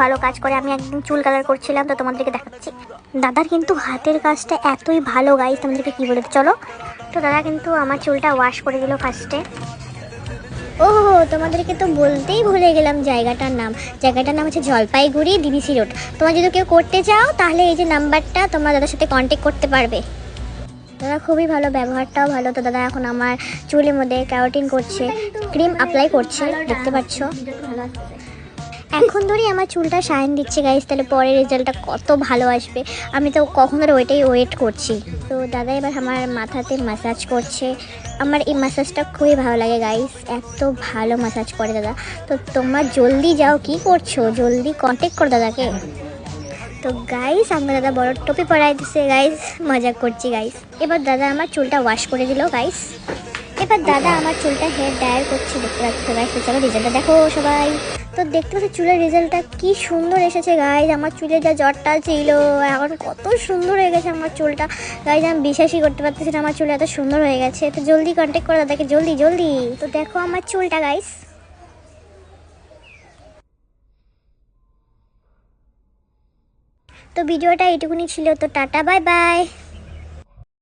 ভালো কাজ করে। আমি একদিন চুল কালার করছিলাম, তো তোমাদেরকে দেখাচ্ছি। দাদার কিন্তু হাতের কাজটা এতই ভালো গাইস, তোমাদেরকে কী বলে চলো। তো দাদা কিন্তু আমার চুলটা ওয়াশ করে দিল ফার্স্টে। ও তোমাদেরকে তো বলতেই ভুলে গেলাম জায়গাটার নাম। জায়গাটার নাম হচ্ছে জলপাইগুড়ি ডিভিসি রোড। তোমরা যদি কেউ করতে চাও তাহলে এই যে নাম্বারটা, তোমরা দাদার সাথে কন্ট্যাক্ট করতে পারবে। দাদা খুবই ভালো, ব্যবহারটাও ভালো। তো দাদা এখন আমার চুলের মধ্যে ক্যারাটিন করছে, ক্রিম অ্যাপ্লাই করছে, দেখতে পাচ্ছ। এখন ধরেই আমার চুলটা শাইন দিচ্ছে গাইস, তাহলে পরে রেজাল্টটা কত ভালো আসবে। আমি তো কখন ধরে ওয়েট করছি। তো দাদা এবার আমার মাথাতে ম্যাসাজ করছে। আমার এই ম্যাসাজটা খুবই ভালো লাগে গাইস, এত ভালো ম্যাসাজ করে দাদা। তো তোমরা জলদি যাও, কি করছো, জলদি কন্ট্যাক্ট করো দাদাকে। তো গাইস আমরা দাদা বড় টপি পরাই দিচ্ছে গাইস, মজা করছি গাইস। এবার দাদা আমার চুলটা ওয়াশ করে দিল গাইস। এবার দাদা আমার চুলটা হেয়ার ড্রায়ার করছে, দেখতে পাচ্ছ গাইস। তো চলো রেজাল্টটা দেখো সবাই। তো দেখতে পাচ্ছি চুলের রেজাল্টটা কি সুন্দর এসেছে গাইস। আমার চুলে যা জটটা ছিল এখন কত সুন্দর হয়ে গেছে আমার চুলটা গাইস। আমি বিশ্বাসই করতে পারতেছি না আমার চুল এত সুন্দর হয়ে গেছে। তো জলদি কন্ট্যাক্ট করো দাদাকে, জলদি জলদি। তো দেখো আমার চুলটা গাইস। তো ভিডিওটা এইটুকুনি ছিল। তো টাটা, বাই বাই।